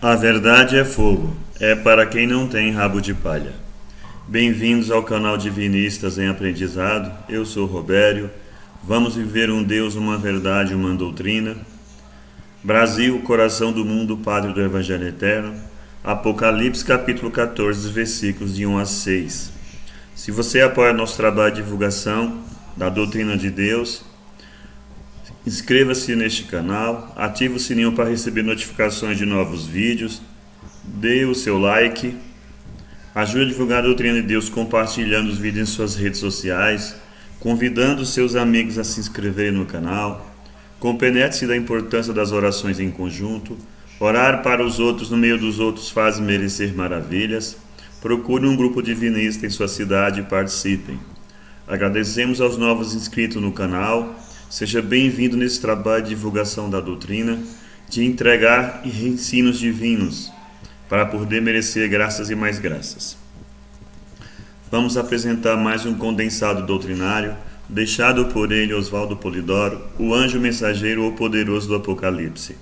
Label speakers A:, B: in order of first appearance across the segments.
A: A verdade é fogo, é para quem não tem rabo de palha. Bem-vindos ao canal Divinistas em Aprendizado, eu sou Robério. Vamos viver um Deus, uma verdade, uma doutrina. Brasil, coração do mundo, Padre do Evangelho Eterno. Apocalipse capítulo 14, versículos de 1 a 6. Se você apoia nosso trabalho de divulgação da doutrina de Deus, inscreva-se neste canal, ative o sininho para receber notificações de novos vídeos, dê o seu like, ajude a divulgar a doutrina de Deus compartilhando os vídeos em suas redes sociais, convidando seus amigos a se inscreverem no canal, compenetre-se da importância das orações em conjunto, orar para os outros no meio dos outros faz merecer maravilhas, procure um grupo divinista em sua cidade e participem. Agradecemos aos novos inscritos no canal. Seja bem-vindo nesse trabalho de divulgação da doutrina, de entregar ensinos divinos, para poder merecer graças e mais graças. Vamos apresentar mais um condensado doutrinário, deixado por ele, Oswaldo Polidoro, o anjo mensageiro ou poderoso do Apocalipse.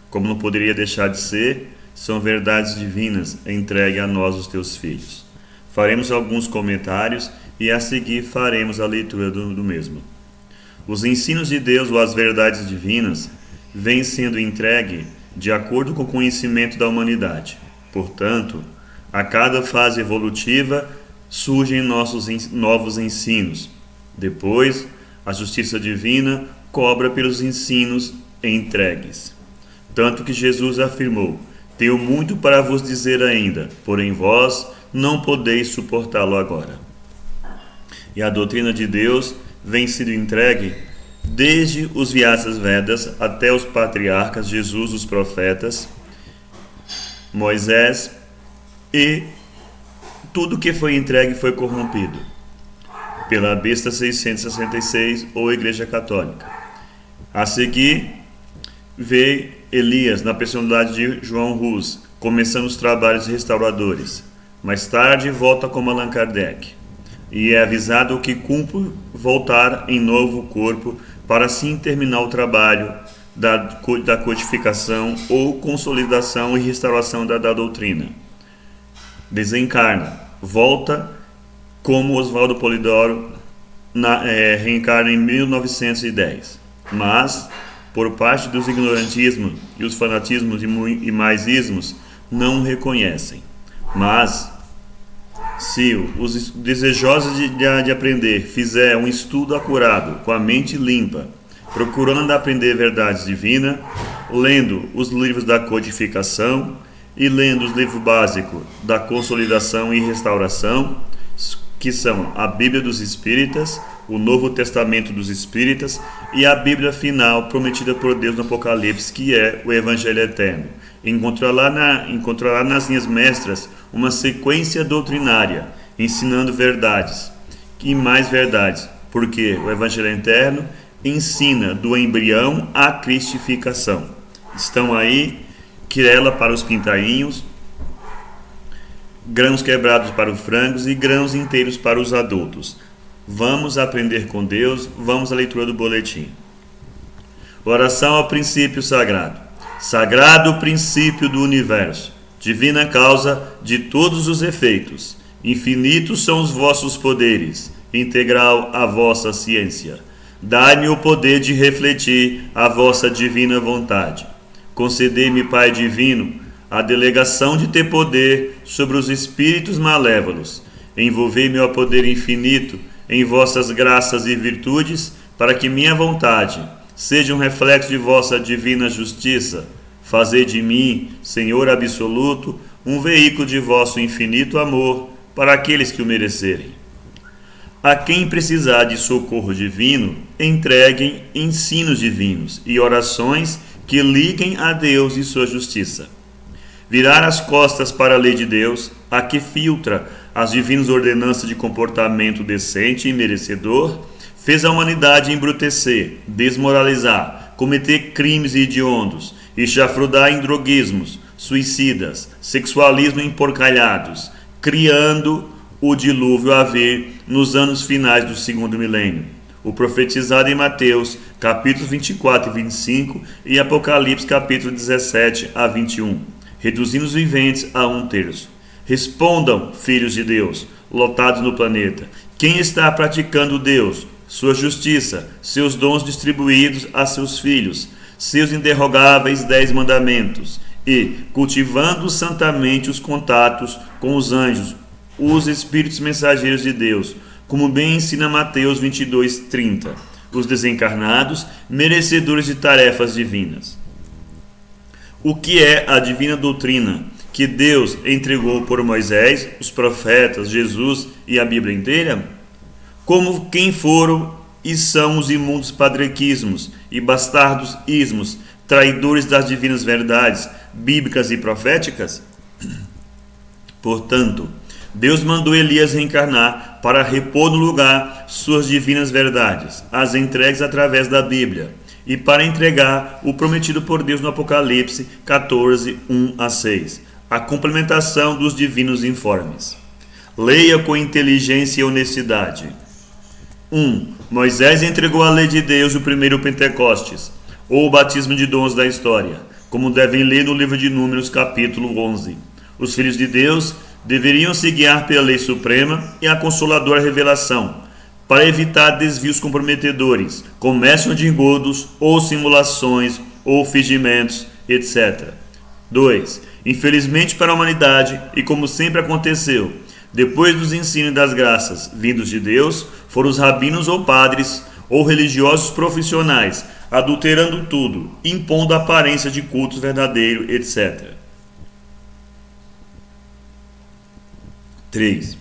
A: Como não poderia deixar de ser, são verdades divinas entregue a nós, os teus filhos. Faremos alguns comentários e a seguir faremos a leitura do mesmo. Os ensinos de Deus ou as verdades divinas vêm sendo entregue de acordo com o conhecimento da humanidade. Portanto, a cada fase evolutiva surgem nossos novos ensinos. Depois, a justiça divina cobra pelos ensinos entregues. Tanto que Jesus afirmou: tenho muito para vos dizer ainda, porém vós não podeis suportá-lo agora. E a doutrina de Deus vem sendo entregue desde os Vyasas Vedas até os patriarcas, Jesus, os profetas, Moisés, e tudo que foi entregue foi corrompido pela besta 666 ou Igreja Católica. A seguir veio Elias na personalidade de João Hus, começando os trabalhos restauradores. Mais tarde volta como Allan Kardec e é avisado que cumpre voltar em novo corpo para assim terminar o trabalho da codificação ou consolidação e restauração da doutrina. Desencarna, volta como Oswaldo Polidoro reencarna em 1910, mas por parte dos ignorantismos e os fanatismos e mais ismos não o reconhecem. Mas se os desejosos de aprender fizer um estudo acurado, com a mente limpa, procurando aprender verdades divinas, lendo os livros da codificação e lendo os livros básicos da consolidação e restauração, que são a Bíblia dos Espíritas, o Novo Testamento dos Espíritas e a Bíblia final prometida por Deus no Apocalipse, que é o Evangelho Eterno. Encontrará nas linhas mestras uma sequência doutrinária, ensinando verdades e mais verdades, porque o Evangelho Eterno ensina do embrião à cristificação. Estão aí quirela para os pintainhos, grãos quebrados para os frangos e grãos inteiros para os adultos. Vamos aprender com Deus, vamos à leitura do boletim. Oração ao princípio sagrado. Sagrado princípio do universo, divina causa de todos os efeitos, infinitos são os vossos poderes, integral a vossa ciência. Dai-me o poder de refletir a vossa divina vontade. Concedei-me, Pai divino, a delegação de ter poder sobre os espíritos malévolos. Envolvei-me ao poder infinito em vossas graças e virtudes, para que minha vontade seja um reflexo de vossa divina justiça. Fazei de mim, Senhor absoluto, um veículo de vosso infinito amor para aqueles que o merecerem. A quem precisar de socorro divino, entreguem ensinos divinos e orações que liguem a Deus e sua justiça. Virar as costas para a lei de Deus, a que filtra as divinas ordenanças de comportamento decente e merecedor, fez a humanidade embrutecer, desmoralizar, cometer crimes hediondos e chafurdar em droguismos, suicidas, sexualismo emporcalhados, criando o dilúvio a vir nos anos finais do segundo milênio. O profetizado em Mateus, capítulos 24 e 25 e Apocalipse, capítulo 17 a 21. reduzindo os viventes a 1/3. Respondam, filhos de Deus, lotados no planeta, quem está praticando Deus, sua justiça, seus dons distribuídos a seus filhos, seus inderrogáveis 10 mandamentos, e cultivando santamente os contatos com os anjos, os espíritos mensageiros de Deus, como bem ensina Mateus 22:30, os desencarnados, merecedores de tarefas divinas. O que é a divina doutrina que Deus entregou por Moisés, os profetas, Jesus e a Bíblia inteira? Como quem foram e são os imundos padrequismos e bastardos ismos, traidores das divinas verdades bíblicas e proféticas? Portanto, Deus mandou Elias reencarnar para repor no lugar suas divinas verdades, as entregues através da Bíblia, e para entregar o prometido por Deus no Apocalipse 14:1-6, a complementação dos divinos informes. Leia com inteligência e honestidade. 1. Moisés entregou a lei de Deus no primeiro Pentecostes, ou o batismo de dons da história, como devem ler no livro de Números, capítulo 11. Os filhos de Deus deveriam se guiar pela lei suprema e a consoladora revelação, para evitar desvios comprometedores, comércio de engodos, ou simulações, ou fingimentos, etc. 2. Infelizmente para a humanidade, e como sempre aconteceu, depois dos ensinos das graças vindos de Deus, foram os rabinos ou padres, ou religiosos profissionais, adulterando tudo, impondo a aparência de cultos verdadeiros, etc. 3.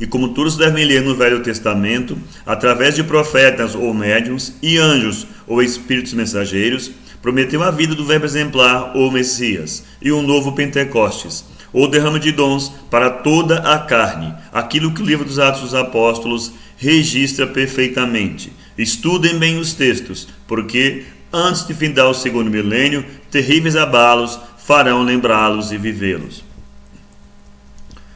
A: E como todos devem ler no Velho Testamento, através de profetas ou médiuns, e anjos ou espíritos mensageiros, prometeu a vida do verbo exemplar ou Messias, e um novo Pentecostes, ou derrama de dons para toda a carne, aquilo que o livro dos Atos dos Apóstolos registra perfeitamente. Estudem bem os textos, porque, antes de findar o segundo milênio, terríveis abalos farão lembrá-los e vivê-los.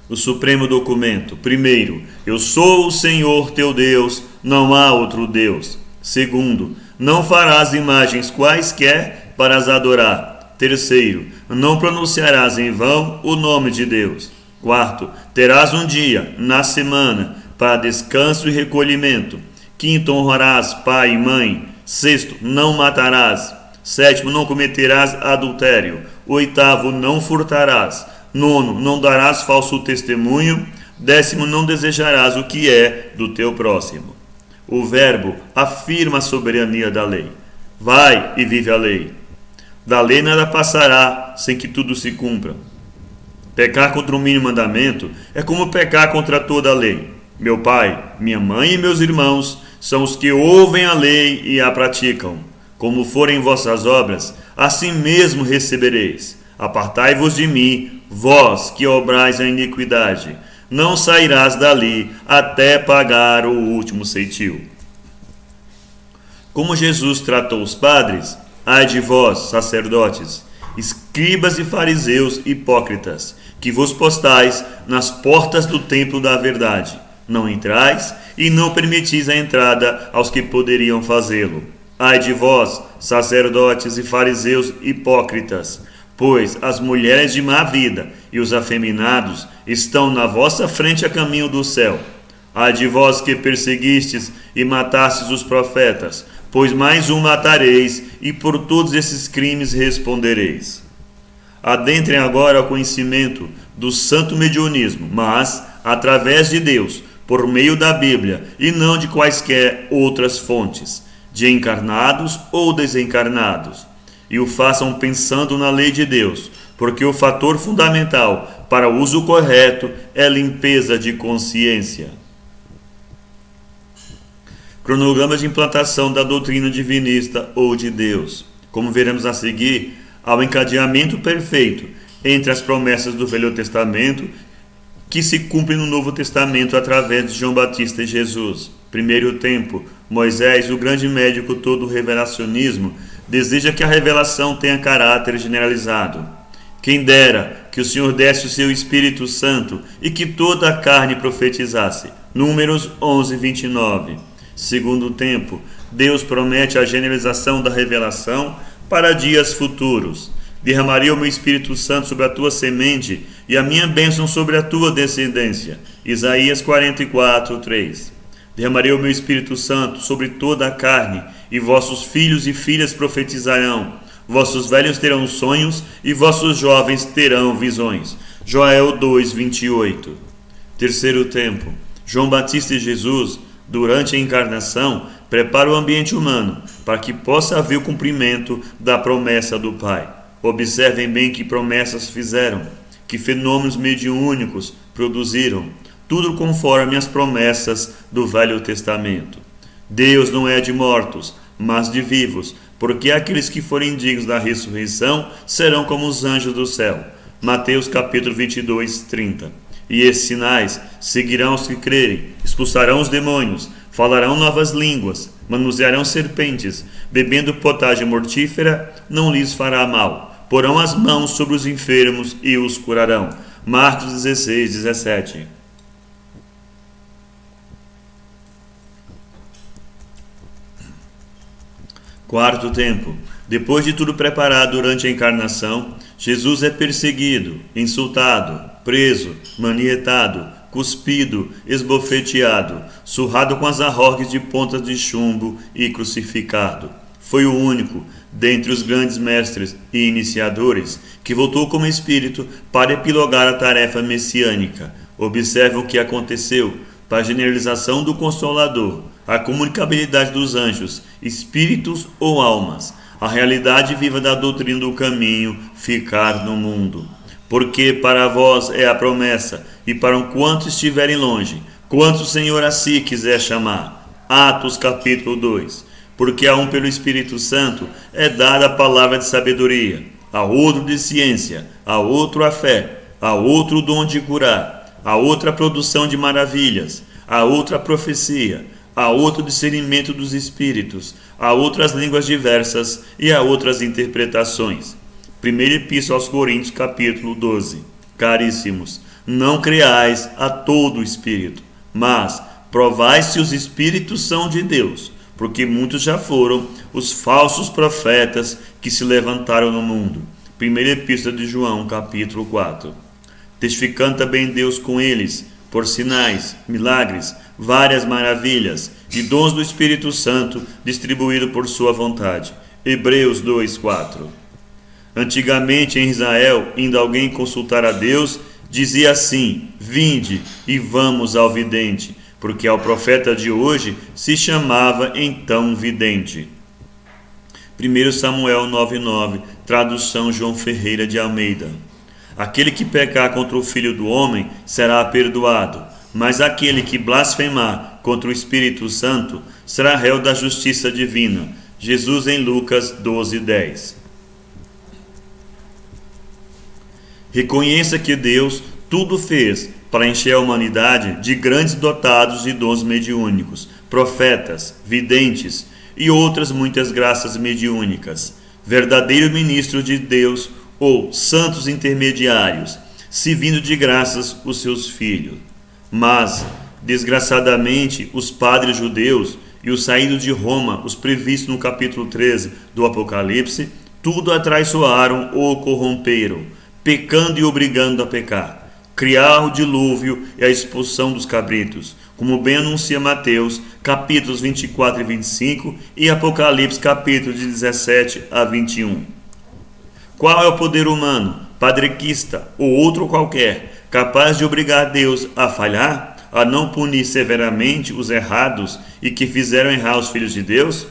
A: O supremo documento. Primeiro, eu sou o Senhor teu Deus, não há outro Deus. Segundo, não farás imagens quaisquer para as adorar. Terceiro, não pronunciarás em vão o nome de Deus. Quarto, terás um dia, na semana, para descanso e recolhimento. Quinto, honrarás pai e mãe. Sexto, não matarás. Sétimo, não cometerás adultério. Oitavo, não furtarás. Nono, não darás falso testemunho. Décimo, não desejarás o que é do teu próximo. O verbo afirma a soberania da lei. Vai e vive a lei. Da lei nada passará sem que tudo se cumpra. Pecar contra o mínimo mandamento é como pecar contra toda a lei. Meu pai, minha mãe e meus irmãos são os que ouvem a lei e a praticam. Como forem vossas obras, assim mesmo recebereis. Apartai-vos de mim, vós que obrais a iniquidade. Não sairás dali até pagar o último ceitil. Como Jesus tratou os padres, ai de vós, sacerdotes, escribas e fariseus hipócritas, que vos postais nas portas do templo da verdade. Não entrais e não permitis a entrada aos que poderiam fazê-lo. Ai de vós, sacerdotes e fariseus hipócritas, pois as mulheres de má vida e os afeminados estão na vossa frente a caminho do céu. Ai de vós que perseguistes e matastes os profetas, pois mais um matareis, e por todos esses crimes respondereis. Adentrem agora ao conhecimento do santo mediunismo, mas através de Deus, por meio da Bíblia, e não de quaisquer outras fontes, de encarnados ou desencarnados. E o façam pensando na lei de Deus, porque o fator fundamental para o uso correto é limpeza de consciência. Cronograma de implantação da doutrina divinista ou de Deus. Como veremos a seguir, há o encadeamento perfeito entre as promessas do Velho Testamento que se cumprem no Novo Testamento através de João Batista e Jesus. Primeiro tempo, Moisés, o grande médico todo revelacionismo, deseja que a revelação tenha caráter generalizado. Quem dera que o Senhor desse o seu Espírito Santo e que toda a carne profetizasse. Números 11:29. Segundo tempo, Deus promete a generalização da revelação para dias futuros. Derramarei o meu Espírito Santo sobre a tua semente e a minha bênção sobre a tua descendência. Isaías 44, 3. Derramarei o meu Espírito Santo sobre toda a carne, e vossos filhos e filhas profetizarão. Vossos velhos terão sonhos, e vossos jovens terão visões. Joel 2, 28. Terceiro tempo. João Batista e Jesus, durante a encarnação, preparam o ambiente humano para que possa haver o cumprimento da promessa do Pai. Observem bem que promessas fizeram, que fenômenos mediúnicos produziram, tudo conforme as promessas do Velho Testamento. Deus não é de mortos, mas de vivos, porque aqueles que forem dignos da ressurreição serão como os anjos do céu. Mateus capítulo 22, 30. E esses sinais seguirão os que crerem, expulsarão os demônios, falarão novas línguas, manusearão serpentes, bebendo potagem mortífera, não lhes fará mal. Porão as mãos sobre os enfermos e os curarão. Marcos 16, 17. Quarto tempo. Depois de tudo preparado durante a encarnação, Jesus é perseguido, insultado, preso, manietado, cuspido, esbofeteado, surrado com as arroques de pontas de chumbo e crucificado. Foi o único, dentre os grandes mestres e iniciadores, que voltou como espírito para epilogar a tarefa messiânica. Observe o que aconteceu para a generalização do Consolador, a comunicabilidade dos anjos, espíritos ou almas, a realidade viva da doutrina do caminho, ficar no mundo. Porque para vós é a promessa, e para quantos estiverem longe, quantos o Senhor a si quiser chamar. Atos capítulo 2. Porque a um pelo Espírito Santo é dada a palavra de sabedoria, a outro de ciência, a outro a fé, a outro o dom de curar, a outra a produção de maravilhas, a outra a profecia, a outro o discernimento dos espíritos, a outras línguas diversas e a outras interpretações. Primeira Epístola aos Coríntios, capítulo 12. Caríssimos, não creais a todo o espírito, mas provai se os espíritos são de Deus, porque muitos já foram os falsos profetas que se levantaram no mundo. Primeira Epístola de João, capítulo 4. Testificando também Deus com eles, por sinais, milagres, várias maravilhas e dons do Espírito Santo distribuído por sua vontade. Hebreus 2, 4. Antigamente em Israel, indo alguém consultar a Deus, dizia assim: vinde e vamos ao vidente, porque ao profeta de hoje se chamava então vidente. 1 Samuel 9:9, tradução João Ferreira de Almeida. Aquele que pecar contra o Filho do Homem será perdoado, mas aquele que blasfemar contra o Espírito Santo será réu da justiça divina. Jesus em Lucas 12:10. Reconheça que Deus tudo fez para encher a humanidade de grandes dotados de dons mediúnicos, profetas, videntes e outras muitas graças mediúnicas, verdadeiros ministros de Deus ou santos intermediários, servindo de graças os seus filhos. Mas, desgraçadamente, os padres judeus e os saídos de Roma, os previstos no capítulo 13 do Apocalipse, tudo atraiçoaram ou corromperam, pecando e obrigando a pecar. Criar o dilúvio e a expulsão dos cabritos, como bem anuncia Mateus, capítulos 24 e 25 e Apocalipse, capítulo de 17 a 21. Qual é o poder humano, padrequista ou outro qualquer, capaz de obrigar Deus a falhar, a não punir severamente os errados e que fizeram errar os filhos de Deus?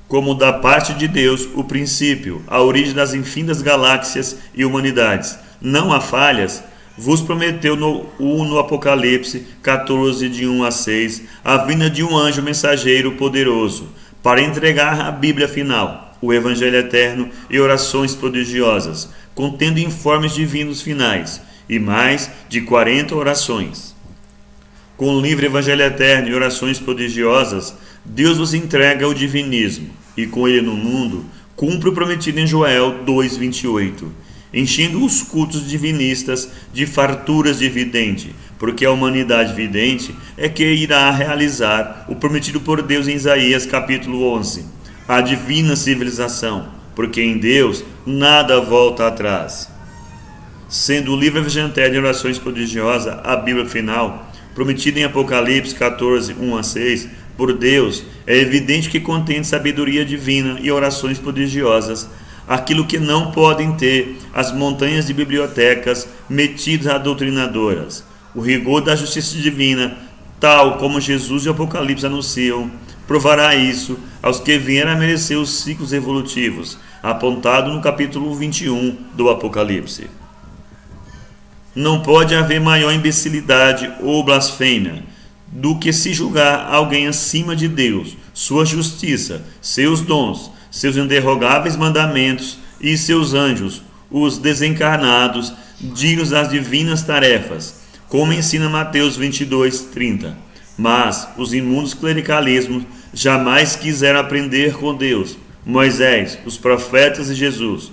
A: Como da parte de Deus o princípio, a origem das infinitas galáxias e humanidades, não há falhas, vos prometeu no Apocalipse 14, de 1 a 6, a vinda de um anjo mensageiro poderoso, para entregar a Bíblia final, o Evangelho eterno e orações prodigiosas, contendo informes divinos finais, e mais de 40 orações. Com o livro Evangelho eterno e orações prodigiosas, Deus vos entrega o divinismo, e com ele no mundo, cumpre o prometido em Joel 2,28, enchendo os cultos divinistas de farturas de vidente, porque a humanidade vidente é que irá realizar o prometido por Deus em Isaías capítulo 11, a divina civilização, porque em Deus nada volta atrás. Sendo o livro evangélico de orações prodigiosa a Bíblia final, prometida em Apocalipse 14, 1 a 6, por Deus, é evidente que contém sabedoria divina e orações prodigiosas, aquilo que não podem ter as montanhas de bibliotecas metidas a doutrinadoras. O rigor da justiça divina, tal como Jesus e o Apocalipse anunciam, provará isso aos que vieram a merecer os ciclos evolutivos, apontado no capítulo 21 do Apocalipse. Não pode haver maior imbecilidade ou blasfêmia do que se julgar alguém acima de Deus, sua justiça, seus dons, seus inderrogáveis mandamentos e seus anjos, os desencarnados, dignos das divinas tarefas, como ensina Mateus 22, 30. Mas os imundos clericalismos jamais quiseram aprender com Deus, Moisés, os profetas e Jesus.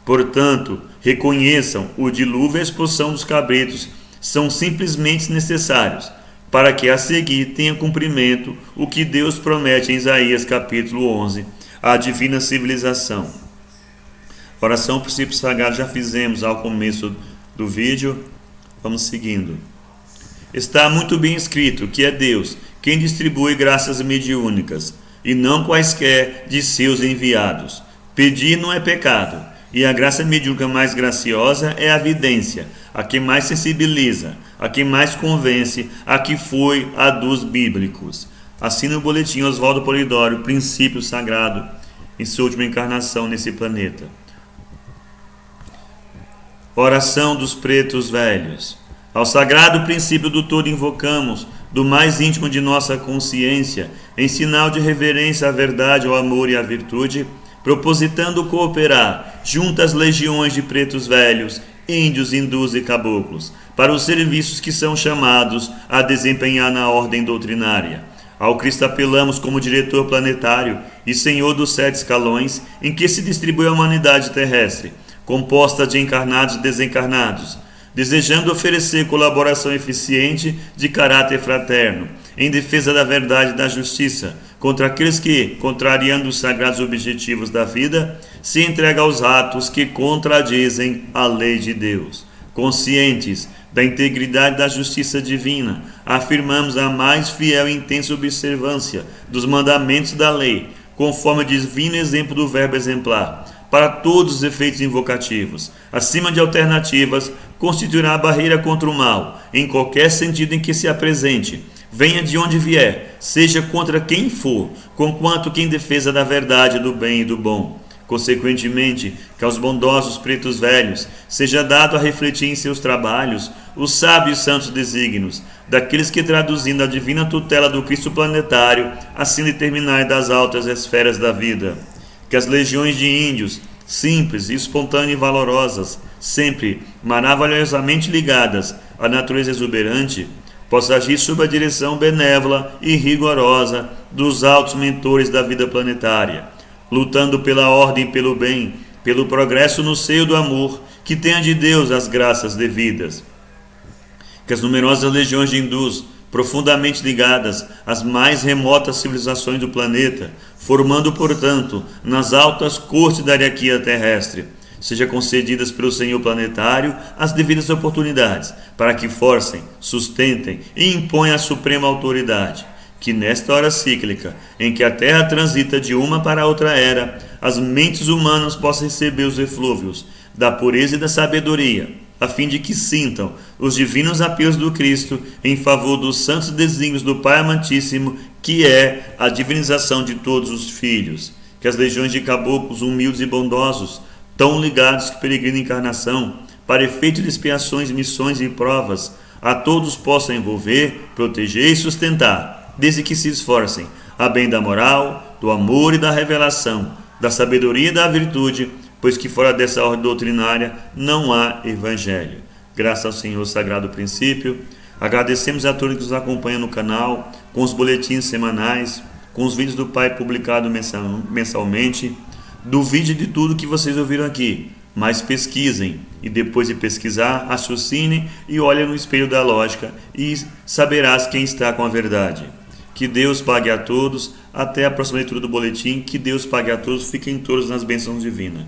A: Portanto, reconheçam o dilúvio e a expulsão dos cabritos são simplesmente necessários, para que a seguir tenha cumprimento o que Deus promete em Isaías capítulo 11, a divina civilização. Oração princípio sagrado já fizemos ao começo do vídeo, vamos seguindo. Está muito bem escrito que é Deus quem distribui graças mediúnicas, e não quaisquer de seus enviados. Pedir não é pecado, e a graça mediúnica mais graciosa é a vidência, a que mais sensibiliza, a que mais convence, a que foi a dos bíblicos. Assina o boletim Oswaldo Polidoro, princípio sagrado, em sua última encarnação nesse planeta. Oração dos pretos velhos. Ao sagrado princípio do todo invocamos, do mais íntimo de nossa consciência, em sinal de reverência à verdade, ao amor e à virtude, propositando cooperar junto às legiões de pretos velhos, índios, hindus e caboclos, para os serviços que são chamados a desempenhar na ordem doutrinária. Ao Cristo apelamos como diretor planetário e senhor dos 7 escalões em que se distribui a humanidade terrestre, composta de encarnados e desencarnados, desejando oferecer colaboração eficiente de caráter fraterno, em defesa da verdade e da justiça, contra aqueles que, contrariando os sagrados objetivos da vida, se entregam aos atos que contradizem a lei de Deus. Conscientes da integridade da justiça divina, afirmamos a mais fiel e intensa observância dos mandamentos da lei, conforme o divino exemplo do verbo exemplar, para todos os efeitos invocativos, acima de alternativas, constituirá a barreira contra o mal, em qualquer sentido em que se apresente, venha de onde vier, seja contra quem for, conquanto que em defesa da verdade, do bem e do bom. Consequentemente, que aos bondosos pretos velhos seja dado a refletir em seus trabalhos os sábios santos desígnios, daqueles que, traduzindo a divina tutela do Cristo planetário, assim determinai das altas esferas da vida. Que as legiões de índios, simples, espontâneas e valorosas, sempre maravilhosamente ligadas à natureza exuberante, possa agir sob a direção benévola e rigorosa dos altos mentores da vida planetária, lutando pela ordem e pelo bem, pelo progresso no seio do amor, que tenha de Deus as graças devidas. Que as numerosas legiões de hindus, profundamente ligadas às mais remotas civilizações do planeta, formando, portanto, nas altas cortes da hierarquia terrestre, seja concedidas pelo Senhor planetário as devidas oportunidades, para que forcem, sustentem e imponham a suprema autoridade. Que nesta hora cíclica, em que a Terra transita de uma para outra era, as mentes humanas possam receber os eflúvios da pureza e da sabedoria, a fim de que sintam os divinos apelos do Cristo em favor dos santos desígnios do Pai Amantíssimo, que é a divinização de todos os filhos. Que as legiões de caboclos humildes e bondosos, tão ligados que peregrinam a encarnação, para efeito de expiações, missões e provas, a todos possam envolver, proteger e sustentar, desde que se esforcem, a bem da moral, do amor e da revelação, da sabedoria e da virtude, pois que fora dessa ordem doutrinária não há evangelho. Graças ao Senhor Sagrado Princípio, agradecemos a todos que nos acompanham no canal, com os boletins semanais, com os vídeos do Pai publicados mensalmente. Duvide de tudo que vocês ouviram aqui, mas pesquisem, e depois de pesquisar, raciocinem e olhem no espelho da lógica e saberás quem está com a verdade. Que Deus pague a todos. Até a próxima leitura do boletim. Que Deus pague a todos. Fiquem todos nas bênçãos divinas.